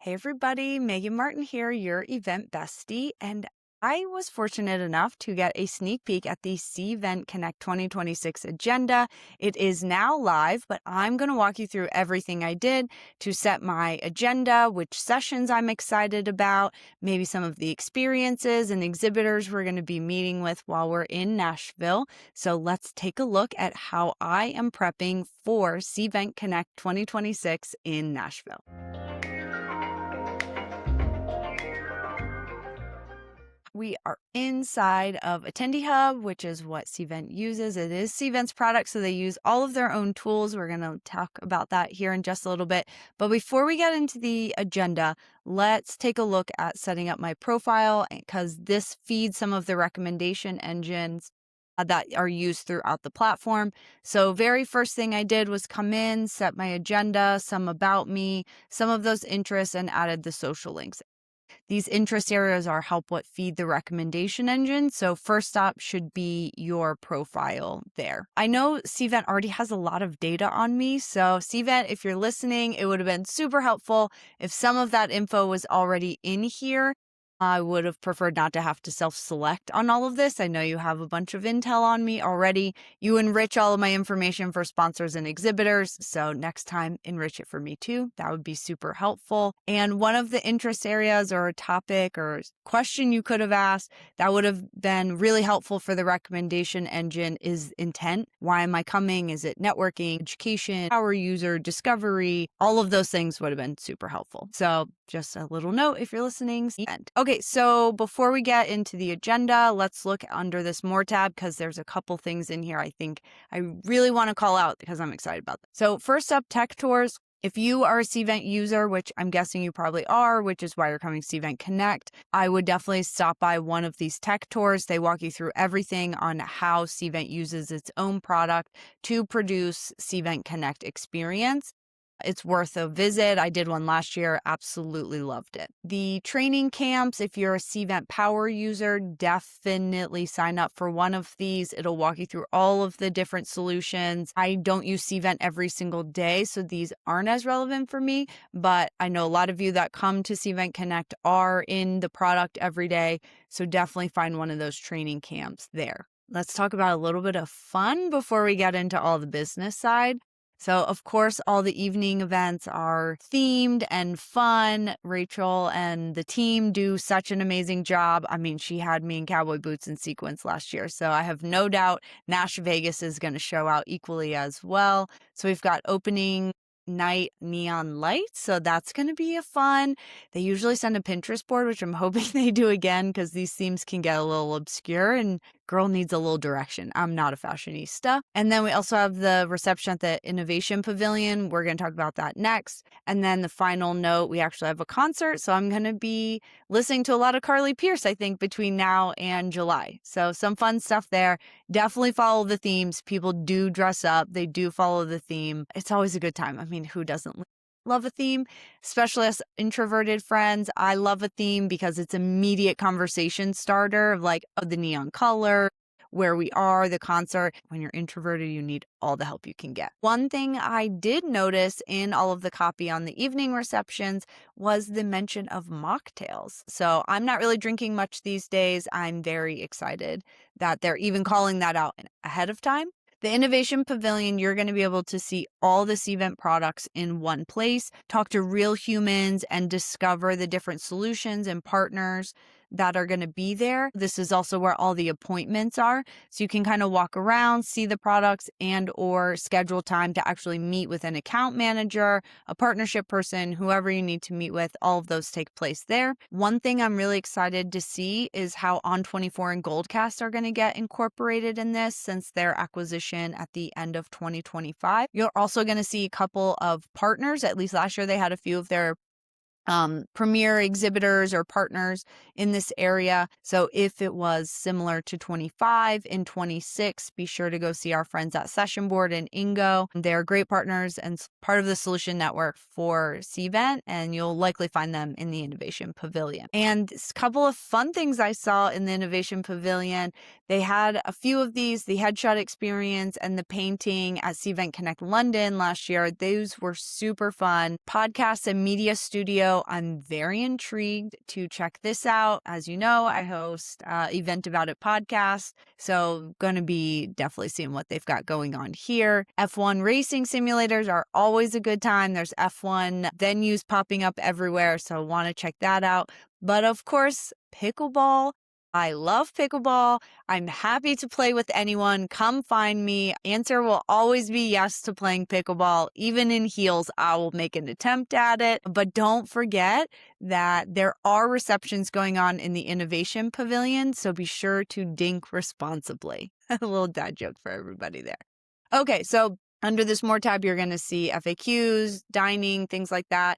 Hey everybody, Megan Martin here, your event bestie, and I was fortunate enough to get a sneak peek at the Cvent Connect 2026 agenda. It is now live, but I'm going to walk you through everything I did to set my agenda, which sessions I'm excited about, maybe some of the experiences and exhibitors we're going to be meeting with while we're in Nashville. So let's take a look at how I am prepping for Cvent Connect 2026 in Nashville. We are inside of Attendee Hub, which is what Cvent uses. It is Cvent's product, so they use all of their own tools. We're going to talk about that here in just a little bit. But before we get into the agenda, let's take a look at setting up my profile, because this feeds some of the recommendation engines that are used throughout the platform. So very first thing I did was come in, set my agenda, some about me, some of those interests, and added the social links. These interest areas are help what feed the recommendation engine. So first stop should be your profile there. I know Cvent already has a lot of data on me. So Cvent, if you're listening, it would have been super helpful if some of that info was already in here. I would have preferred not to have to self-select on all of this. I know you have a bunch of intel on me already. You enrich all of my information for sponsors and exhibitors. So next time, enrich it for me too. That would be super helpful. And one of the interest areas or a topic or question you could have asked that would have been really helpful for the recommendation engine is intent. Why am I coming? Is it networking, education, power user, discovery? All of those things would have been super helpful. So just a little note if you're listening. Okay, so before we get into the agenda, let's look under this More tab because there's a couple things in here I think I really want to call out because I'm excited about them. So first up, tech tours. If you are a Cvent user, which I'm guessing you probably are, which is why you're coming to Cvent Connect, I would definitely stop by one of these tech tours. They walk you through everything on how Cvent uses its own product to produce Cvent Connect experience. It's worth a visit. I did one last year. Absolutely loved it. The training camps, if you're a Cvent Power user, definitely sign up for one of these. It'll walk you through all of the different solutions. I don't use Cvent every single day, so these aren't as relevant for me, but I know a lot of you that come to Cvent Connect are in the product every day, so definitely find one of those training camps there. Let's talk about a little bit of fun before we get into all the business side. So, of course, all the evening events are themed and fun. Rachel and the team do such an amazing job. I mean, she had me in cowboy boots and sequins last year. So I have no doubt Nash Vegas is going to show out equally as well. So we've got opening night neon lights. So that's going to be a fun. They usually send a Pinterest board, which I'm hoping they do again because these themes can get a little obscure and girl needs a little direction. I'm not a fashionista. And then we also have the reception at the Innovation Pavilion. We're going to talk about that next. And then the final note, we actually have a concert. So I'm going to be listening to a lot of Carly Pearce, I think, between now and July. So some fun stuff there. Definitely follow the themes. People do dress up. They do follow the theme. It's always a good time. I mean, who doesn't love a theme? Especially as introverted friends, I love a theme because it's immediate conversation starter of like, oh, the neon color, where we are, the concert. When you're introverted, you need all the help you can get. One thing I did notice in all of the copy on the evening receptions was the mention of mocktails. So I'm not really drinking much these days. I'm very excited that they're even calling that out ahead of time. The Innovation Pavilion, you're going to be able to see all the Cvent products in one place, talk to real humans, and discover the different solutions and partners that are going to be there. This is also where all the appointments are. So you can kind of walk around, see the products, and or schedule time to actually meet with an account manager, a partnership person, whoever you need to meet with. All of those take place there. One thing I'm really excited to see is how On24 and Goldcast are going to get incorporated in this since their acquisition at the end of 2025. You're also going to see a couple of partners. At least last year they had a few of their premier exhibitors or partners in this area. So if it was similar to 25, in 26, be sure to go see our friends at Session Board and Ingo. They're great partners and part of the solution network for Cvent, and you'll likely find them in the Innovation Pavilion. And a couple of fun things I saw in the Innovation Pavilion. They had a few of these, the headshot experience and the painting at Cvent Connect London last year. Those were super fun. Podcasts and media studio video. I'm very intrigued to check this out. As you know, I host Event About It podcast, so going to be definitely seeing what they've got going on here. F1 racing simulators are always a good time. There's F1 venues popping up everywhere, so want to check that out. But of course, pickleball. I love pickleball. I'm happy to play with anyone. Come find me. Answer will always be yes to playing pickleball. Even in heels, I will make an attempt at it. But don't forget that there are receptions going on in the Innovation Pavilion, so be sure to dink responsibly. A little dad joke for everybody there. Okay, so under this More tab, you're going to see FAQs, dining, things like that.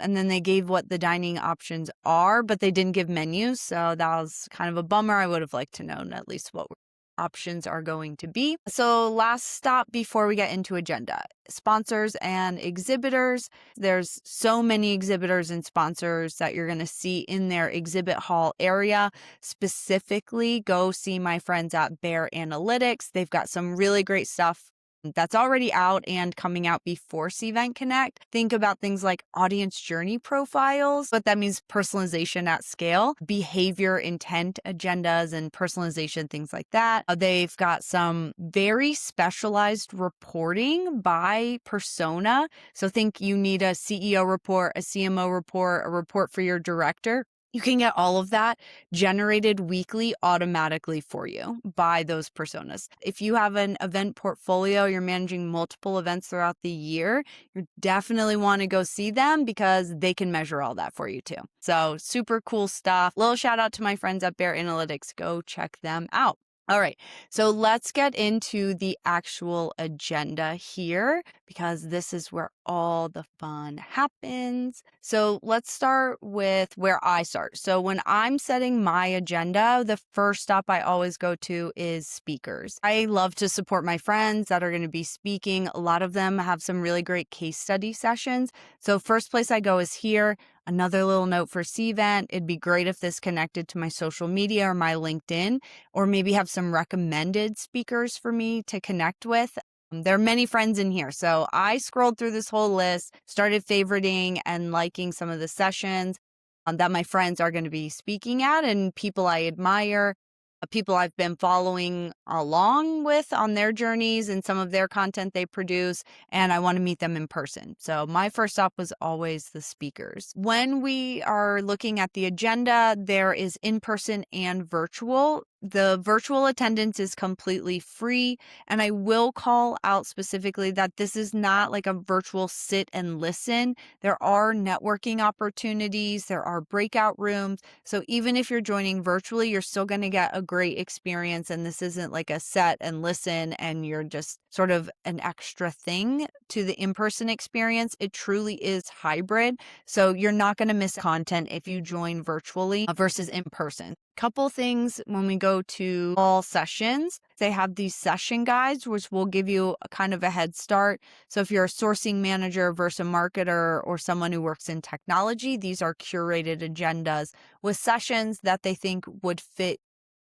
And then they gave what the dining options are, but they didn't give menus. So that was kind of a bummer. I would have liked to know at least what options are going to be. So last stop before we get into agenda, sponsors and exhibitors. There's so many exhibitors and sponsors that you're going to see in their exhibit hall area. Specifically, go see my friends at Bear Analytics. They've got some really great stuff that's already out and coming out before Cvent Connect. Think about things like audience journey profiles, but that means personalization at scale, behavior intent agendas and personalization, things like that. They've got some very specialized reporting by persona. So think you need a CEO report, a CMO report, a report for your director. You can get all of that generated weekly automatically for you by those personas. If you have an event portfolio, you're managing multiple events throughout the year, you definitely want to go see them because they can measure all that for you too. So super cool stuff. Little shout out to my friends at Bear Analytics. Go check them out. All right, so let's get into the actual agenda here because this is where all the fun happens. So let's start with where I start. So when I'm setting my agenda, the first stop I always go to is speakers. I love to support my friends that are going to be speaking. A lot of them have some really great case study sessions. So first place I go is here. Another little note for Cvent, it'd be great if this connected to my social media or my LinkedIn, or maybe have some recommended speakers for me to connect with. There are many friends in here. So I scrolled through this whole list, started favoriting and liking some of the sessions that my friends are going to be speaking at and people I admire. People I've been following along with on their journeys and some of their content they produce, and I want to meet them in person. So my first stop was always the speakers. When we are looking at the agenda, there is in-person and virtual. The virtual attendance is completely free, and I will call out specifically that this is not like a virtual sit and listen. There are networking opportunities, there are breakout rooms. So even if you're joining virtually, you're still going to get a great experience, and this isn't like a set and listen and you're just sort of an extra thing to the in-person experience. It truly is hybrid. So you're not going to miss content if you join virtually versus in person. Couple things when we go to all sessions, they have these session guides, which will give you a kind of a head start. So if you're a sourcing manager versus a marketer or someone who works in technology, these are curated agendas with sessions that they think would fit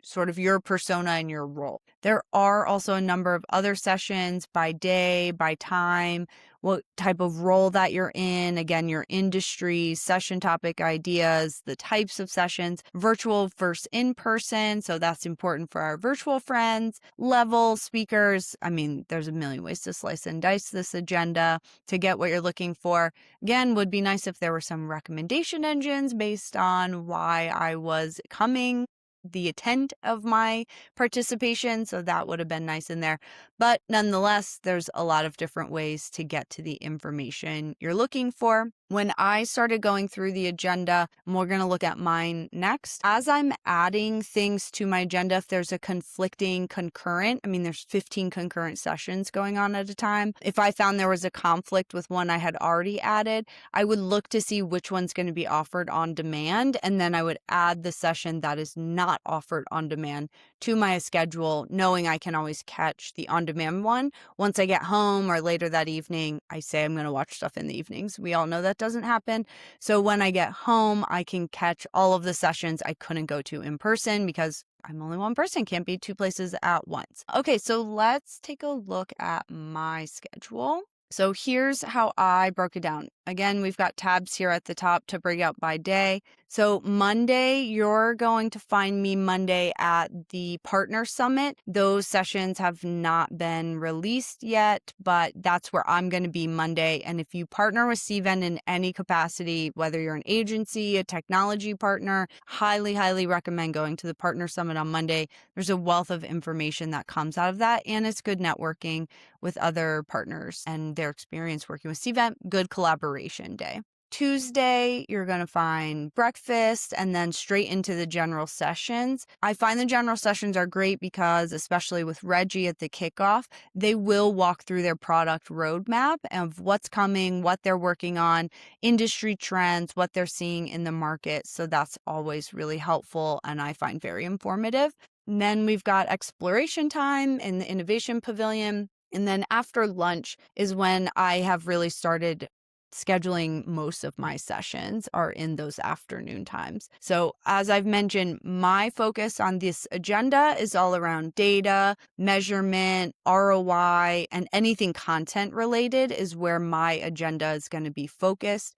sort of your persona and your role. There are also a number of other sessions by day, by time, what type of role that you're in, again, your industry, session topic ideas, the types of sessions, virtual versus in-person. So that's important for our virtual friends, level speakers. I mean, there's a million ways to slice and dice this agenda to get what you're looking for. Again, would be nice if there were some recommendation engines based on why I was coming, the intent of my participation. So that would have been nice in there. But nonetheless, there's a lot of different ways to get to the information you're looking for. When I started going through the agenda, and we're going to look at mine next, as I'm adding things to my agenda, if there's a conflicting concurrent, I mean, there's 15 concurrent sessions going on at a time. If I found there was a conflict with one I had already added, I would look to see which one's going to be offered on demand. And then I would add the session that is not offered on demand to my schedule, knowing I can always catch the on-demand one. Once I get home or later that evening, I say I'm going to watch stuff in the evenings. We all know that doesn't happen. So when I get home, I can catch all of the sessions I couldn't go to in person because I'm only one person, can't be two places at once. Okay, so let's take a look at my schedule. So here's how I broke it down. Again, we've got tabs here at the top to break out by day. So Monday, you're going to find me Monday at the Partner Summit. Those sessions have not been released yet, but that's where I'm going to be Monday. And if you partner with Cvent in any capacity, whether you're an agency, a technology partner, highly, highly recommend going to the Partner Summit on Monday. There's a wealth of information that comes out of that, and it's good networking with other partners and their experience working with Cvent. Good collaboration day. Tuesday, you're going to find breakfast and then straight into the general sessions. I find the general sessions are great because, especially with Reggie at the kickoff, they will walk through their product roadmap of what's coming, what they're working on, industry trends, what they're seeing in the market. So that's always really helpful and I find very informative. And then we've got exploration time in the Innovation Pavilion. And then after lunch is when I have really started scheduling most of my sessions are in those afternoon times. So as I've mentioned, my focus on this agenda is all around data, measurement, ROI, and anything content related is where my agenda is going to be focused.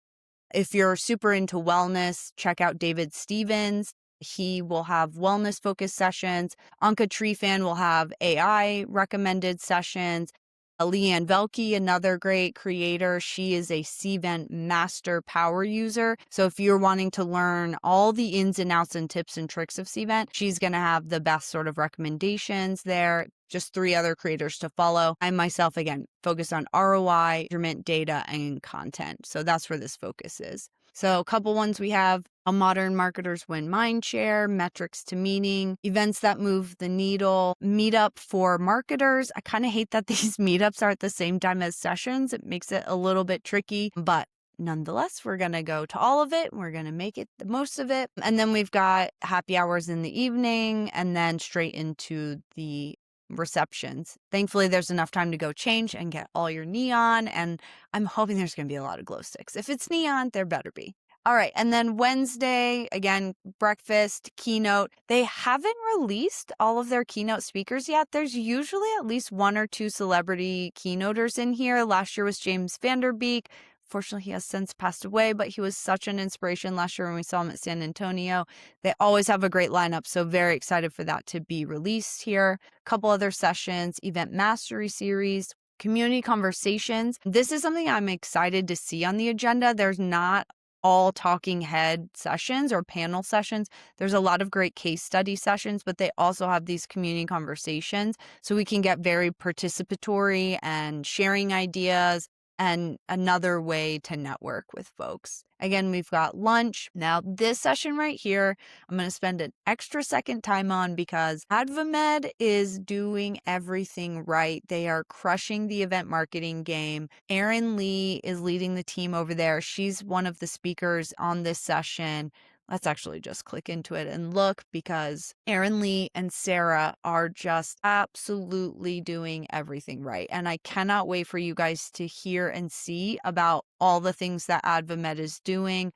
If you're super into wellness, check out David Stevens. He will have wellness focused sessions. Anka Trefan will have AI recommended sessions. Leanne Velke, another great creator, she is a Cvent master power user. So if you're wanting to learn all the ins and outs and tips and tricks of Cvent, she's going to have the best sort of recommendations there. Just 3 other creators to follow. I myself, again, focus on ROI, measurement, data, and content. So that's where this focus is. So a couple ones we have: A Modern Marketers Win Mindshare, Metrics to Meaning, Events That Move the Needle, Meetup for Marketers. I kind of hate that these meetups are at the same time as sessions. It makes it a little bit tricky, but nonetheless, we're going to go to all of it. We're going to make it the most of it. And then we've got happy hours in the evening and then straight into the receptions. Thankfully, there's enough time to go change and get all your neon. And I'm hoping there's going to be a lot of glow sticks. If it's neon, there better be. All right. And then Wednesday, again, breakfast, keynote. They haven't released all of their keynote speakers yet. There's usually at least 1 or 2 celebrity keynoters in here. Last year was James Vanderbeek. Fortunately, he has since passed away, but he was such an inspiration last year when we saw him at San Antonio. They always have a great lineup, so very excited for that to be released here. A couple other sessions, Event Mastery Series, Community Conversations. This is something I'm excited to see on the agenda. There's not all talking head sessions or panel sessions. There's a lot of great case study sessions, but they also have these community conversations so we can get very participatory and sharing ideas and another way to network with folks. Again, we've got lunch. Now, this session right here, I'm going to spend an extra second time on because AdvaMed is doing everything right. They are crushing the event marketing game. Erin Lee is leading the team over there. She's one of the speakers on this session. Let's actually just click into it and look because Erin Lee and Sarah are just absolutely doing everything right. And I cannot wait for you guys to hear and see about all the things that AdvaMed is doing.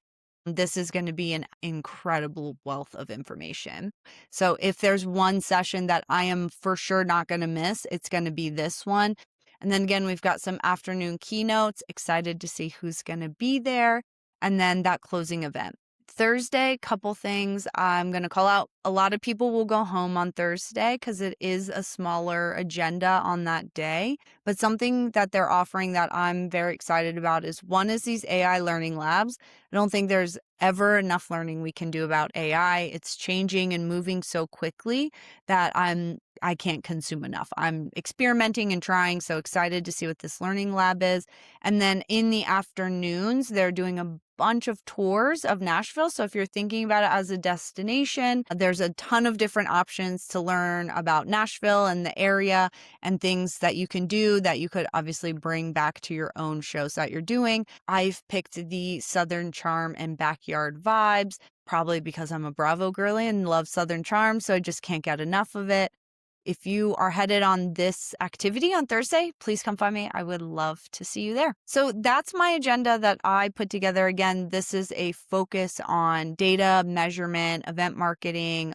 This is going to be an incredible wealth of information. So if there's one session that I am for sure not going to miss, it's going to be this one. And then again, we've got some afternoon keynotes. Excited to see who's going to be there. And then that closing event. Thursday, couple things I'm going to call out. A lot of people will go home on Thursday because it is a smaller agenda on that day. But something that they're offering that I'm very excited about is one is these AI learning labs. I don't think there's ever enough learning we can do about AI. It's changing and moving so quickly that I can't consume enough. I'm experimenting and trying, so excited to see what this learning lab is. And then in the afternoons, they're doing a bunch of tours of Nashville. So if you're thinking about it as a destination, there's a ton of different options to learn about Nashville and the area and things that you can do that you could obviously bring back to your own shows that you're doing. I've picked the Southern Charm and Backyard Vibes, probably because I'm a Bravo girly and love Southern Charm, so I just can't get enough of it. If you are headed on this activity on Thursday, please come find me. I would love to see you there. So that's my agenda that I put together. Again, this is a focus on data, measurement, event marketing,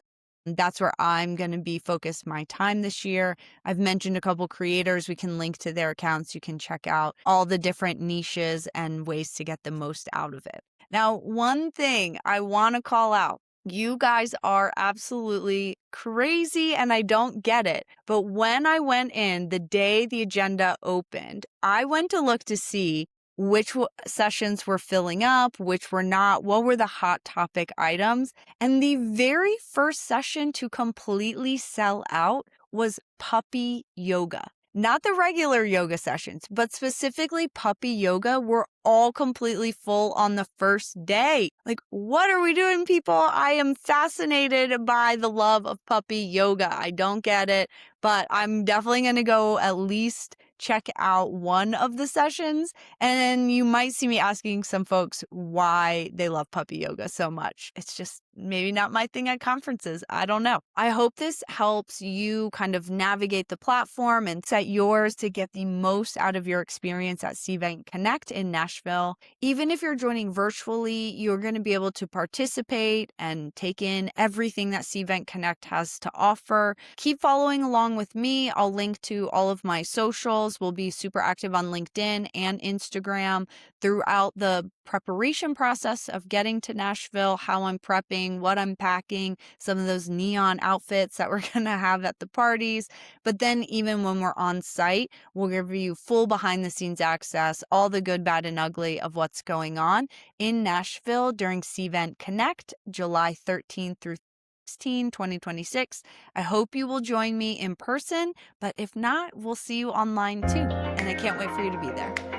That's where I'm going to be focused my time this year. I've mentioned a couple creators. We can link to their accounts. You can check out all the different niches and ways to get the most out of it. Now, one thing I want to call out. You guys are absolutely crazy and I don't get it. But when I went in the day the agenda opened, I went to look to see which sessions were filling up, which were not, what were the hot topic items. And the very first session to completely sell out was puppy yoga. Not the regular yoga sessions, but specifically puppy yoga were all completely full on the first day. Like, what are we doing, people? I am fascinated by the love of puppy yoga. I don't get it, but I'm definitely going to go at least check out one of the sessions. And you might see me asking some folks why they love puppy yoga so much. It's just maybe not my thing at conferences. I don't know. I hope this helps you kind of navigate the platform and set yours to get the most out of your experience at Cvent Connect in Nashville. Even if you're joining virtually, you're going to be able to participate and take in everything that Cvent Connect has to offer. Keep following along with me. I'll link to all of my socials. We'll be super active on LinkedIn and Instagram throughout the preparation process of getting to Nashville, how I'm prepping, what I'm packing, some of those neon outfits that we're going to have at the parties. But then even when we're on site, we'll give you full behind the scenes access, all the good, bad, and ugly of what's going on in Nashville during Cvent Connect, July 13th through 2026. I hope you will join me in person, but if not, we'll see you online too. And I can't wait for you to be there.